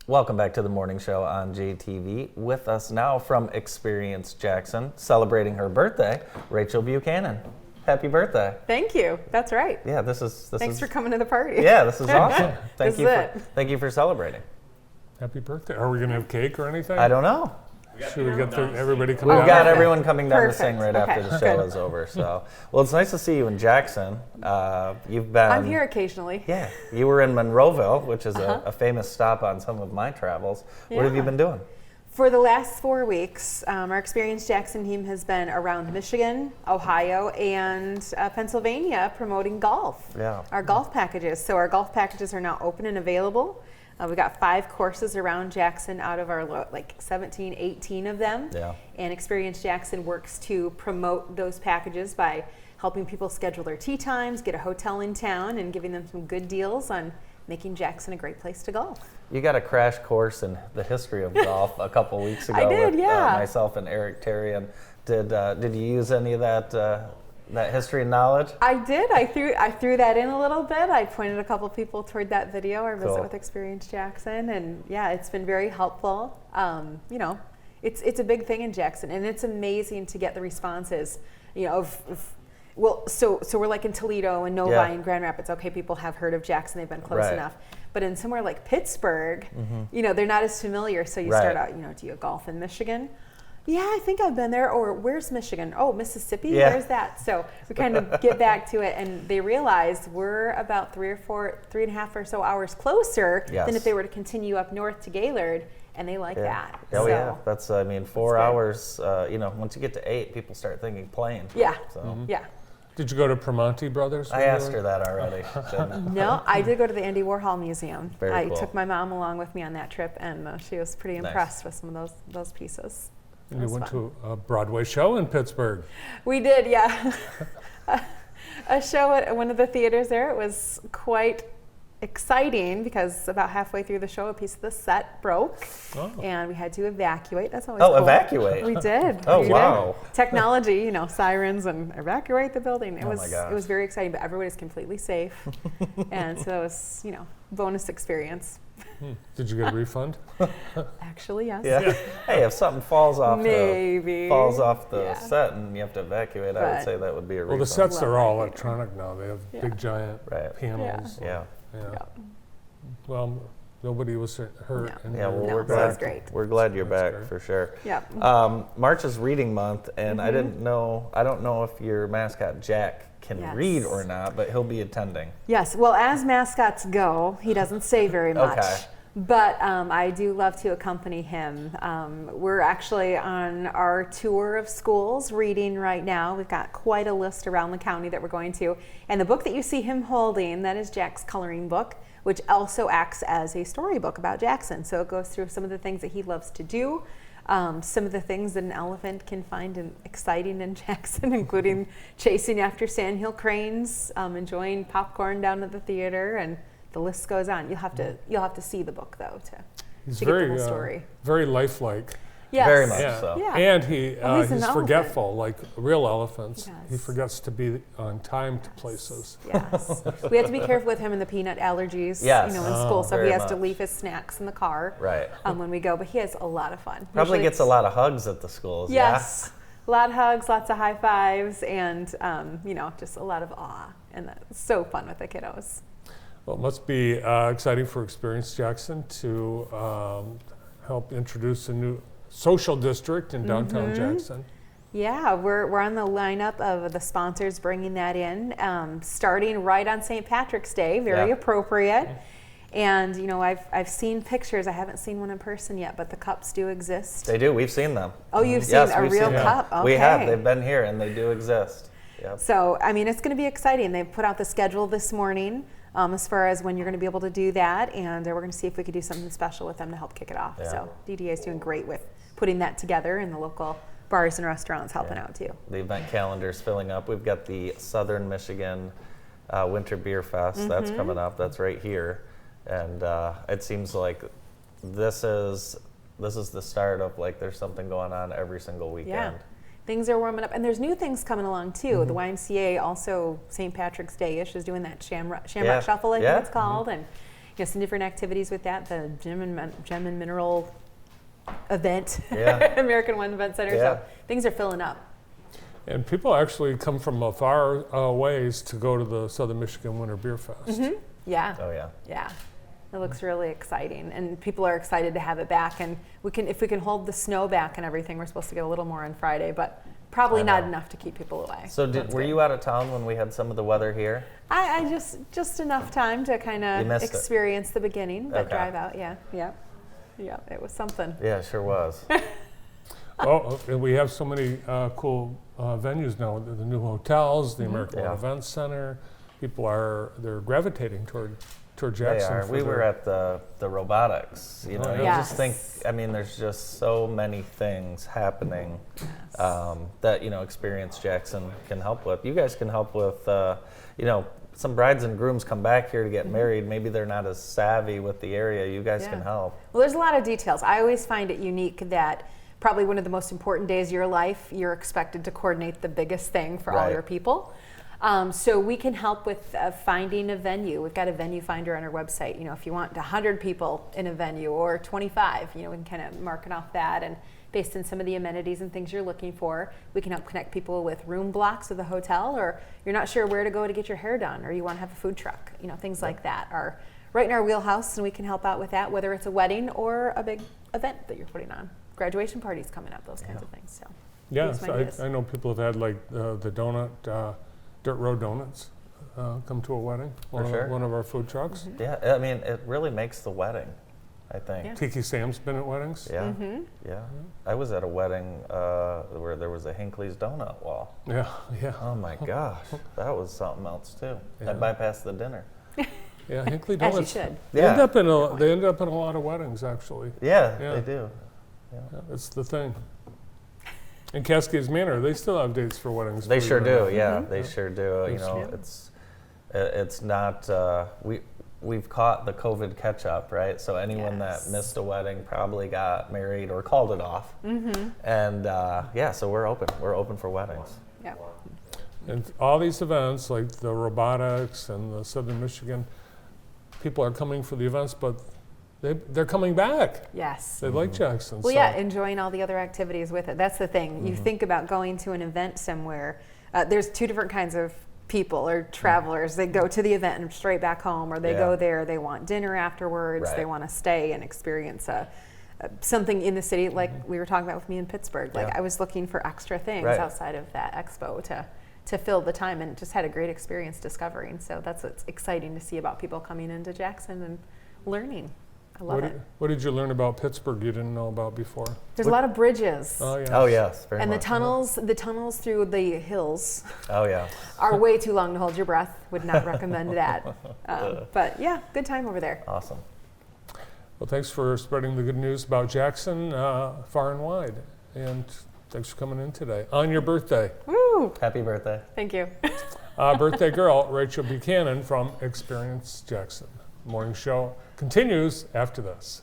Welcome back to the morning show on JTV. With us now from Experience Jackson, celebrating her birthday, Rachel Buchanan. Happy birthday. Thank you. That's right. Yeah, Thanks for coming to the party. Yeah, this is awesome. Thank you for celebrating. Happy birthday. Are we going to have cake or anything? I don't know. Should we get everybody coming We've down? got everyone coming down to sing Perfect. right after the show is over. So, well, it's nice to see you in Jackson. You've been. I'm here occasionally. Yeah, you were in Monroeville, which is a famous stop on some of my travels. What have you been doing? For the last 4 weeks, our Experience Jackson team has been around Michigan, Ohio, and Pennsylvania promoting golf. Yeah. Our golf packages. So our golf packages are now open and available. We got 5 courses around Jackson out of our 17, 18 of them. Yeah. And Experience Jackson works to promote those packages by helping people schedule their tee times, get a hotel in town, and giving them some good deals on making Jackson a great place to golf. You got a crash course in the history of golf a couple weeks ago. I did, with yeah. myself and Eric Terry. And did you use any of that history and knowledge? I did. I threw that in a little bit. I pointed a couple people toward that video, our visit with Experience Jackson, and yeah, it's been very helpful. It's a big thing in Jackson, and it's amazing to get the responses. So we're like in Toledo and Novi and Grand Rapids. Okay, people have heard of Jackson; they've been close enough. But in somewhere like Pittsburgh, they're not as familiar. So you start out, do you golf in Michigan? Yeah, I think I've been there. Or where's Michigan? Oh, Mississippi? Yeah. Where's that? So we kind of get back to it, and they realize we're about 3.5 or so hours closer than if they were to continue up north to Gaylord, and they like that. Oh, yeah. That's, 4 hours, once you get to 8, people start thinking plane. Yeah. So. Yeah. Did you go to Primanti Brothers? I asked her that already. No, I did go to the Andy Warhol Museum. Very cool. I took my mom along with me on that trip, and she was pretty impressed with some of those pieces. And you went to a Broadway show in Pittsburgh. We did, yeah. A show at one of the theaters there. It was quite exciting because about halfway through the show, a piece of the set broke, and we had to evacuate. That's always cool. Evacuate? We did. Oh, wow. Technology, sirens and evacuate the building. It my gosh. It was very exciting, but everybody's completely safe, and so it was bonus experience. Did you get a refund? Actually, yes. Yeah. Hey, if something falls off the Yeah. set and you have to evacuate, I would say that would be a refund. Well, the sets are all electronic now. They have big giant panels. Yeah. Well, nobody was hurt. No. We're that glad. was great. We're glad you're back great. for sure. Yeah. March is reading month, and I don't know if your mascot Jack can read or not, but he'll be attending. Yes. Well, as mascots go, he doesn't say very much. Okay. But I do love to accompany him. We're actually on our tour of schools reading right now. We've got quite a list around the county that we're going to. And the book that you see him holding, that is Jack's coloring book, which also acts as a storybook about Jackson. So it goes through some of the things that he loves to do, some of the things that an elephant can find exciting in Jackson, including chasing after sandhill cranes, enjoying popcorn down at the theater, and the list goes on. You'll have to see the book though to get the whole story. Very lifelike. Yes. Very much so. Yeah. And he's an forgetful, like real elephants. He He forgets to be on time to places. Yes. We have to be careful with him and the peanut allergies, in school. So he has to leave his snacks in the car when we go. But he has a lot of fun. Probably gets a lot of hugs at the schools. Yes. A lot of hugs, lots of high fives, and just a lot of awe. And that's so fun with the kiddos. Well, it must be exciting for Experience Jackson to help introduce a new social district in downtown Jackson. Yeah, we're on the lineup of the sponsors bringing that in, starting right on St. Patrick's Day, very appropriate. And I've seen pictures. I haven't seen one in person yet, but the cups do exist. They do. We've seen them. Oh, you've seen a real cup? Okay. We have. They've been here, and they do exist. Yep. So, it's going to be exciting. They put out the schedule this morning. As far as when you're going to be able to do that, and we're going to see if we could do something special with them to help kick it off. So DDA is doing great with putting that together, and the local bars and restaurants helping out too. The event calendar is filling up. We've got the Southern Michigan Winter Beer Fest that's coming up. That's right here, and it seems like this is the start of there's something going on every single weekend. Yeah. Things are warming up, and there's new things coming along too. The YMCA also St. Patrick's Day-ish is doing that Shamrock Shuffle, I think it's called, and some different activities with that. The gem and mineral event, Yeah. American One Event Center. Yeah. So things are filling up. And people actually come from far ways to go to the Southern Michigan Winter Beer Fest. Yeah. Oh yeah. Yeah. It looks really exciting, and people are excited to have it back. And if we can hold the snow back and everything, we're supposed to get a little more on Friday, but probably I not know. enough to keep people away. So That's were good. you out of town when we had some of the weather here? I just enough time to kind You of missed it. experience the beginning, but Okay. drive out. Yeah. It was something. Yeah, it sure was. Oh, and we have so many cool venues now. The new hotels, the American One Yeah. Event Center. People they're gravitating toward They Jackson. are. for We their- were at the robotics. You know, Oh, you yeah. just think. Yes. I mean, there's just so many things happening that Experience Jackson can help with. You guys can help with. Some brides and grooms come back here to get married. Maybe they're not as savvy with the area. You guys can Yeah. help. Well, there's a lot of details. I always find it unique that probably one of the most important days of your life, you're expected to coordinate the biggest thing for all Right. your people. So we can help with finding a venue. We've got a venue finder on our website. If you want 100 people in a venue or 25, we can kind of mark it off that, and based on some of the amenities and things you're looking for, we can help connect people with room blocks of the hotel, or you're not sure where to go to get your hair done, or you want to have a food truck. Things like that are right in our wheelhouse, and we can help out with that, whether it's a wedding or a big event that you're putting on. Graduation parties coming up, those kinds of things. So Yeah, Here's my so ideas. I know people have had like the donut, Dirt Road Donuts, come to a wedding. sure. One of our food trucks. Yeah, I mean, it really makes the wedding, I think. Yeah. Tiki Sam's been at weddings. Yeah, yeah. I was at a wedding where there was a Hinckley's donut wall. Yeah, yeah. Oh my gosh, that was something else too. I Yeah. bypassed the dinner. Yeah, Hinckley as Donuts. you should. They end up in a lot of weddings, actually. Yeah, Yeah. they do. Yeah, that's the thing. In Cascades Manor, they still have dates for weddings. They believe sure it or do. not. Yeah, they sure do. Yes. It's not. We've caught the COVID catch up, right? So anyone Yes. that missed a wedding probably got married or called it off. And so we're open. We're open for weddings. Yeah. And all these events, like the robotics and the Southern Michigan, people are coming for the events, but they're coming back. Yes. They like Jackson. Well, so. yeah, enjoying all the other activities with it. That's the thing. You think about going to an event somewhere. There's two different kinds of people or travelers. They go to the event and straight back home, or they Yeah. go there. They want dinner afterwards. Right. They want to stay and experience something in the city, like we were talking about with me in Pittsburgh. Like Yeah. I was looking for extra things Right. outside of that expo to fill the time, and just had a great experience discovering. So that's what's exciting to see about people coming into Jackson and learning. I love it. What did you learn about Pittsburgh you didn't know about before? There's a lot of bridges. Oh, yeah. Oh yes, very And much. the tunnels through the hills Oh yeah. are way too long to hold your breath. Would not recommend that. But yeah, good time over there. Awesome. Well, thanks for spreading the good news about Jackson far and wide. And thanks for coming in today on your birthday. Woo! Happy birthday. Thank you. Birthday girl, Rachel Buchanan from Experience Jackson. Morning show continues after this.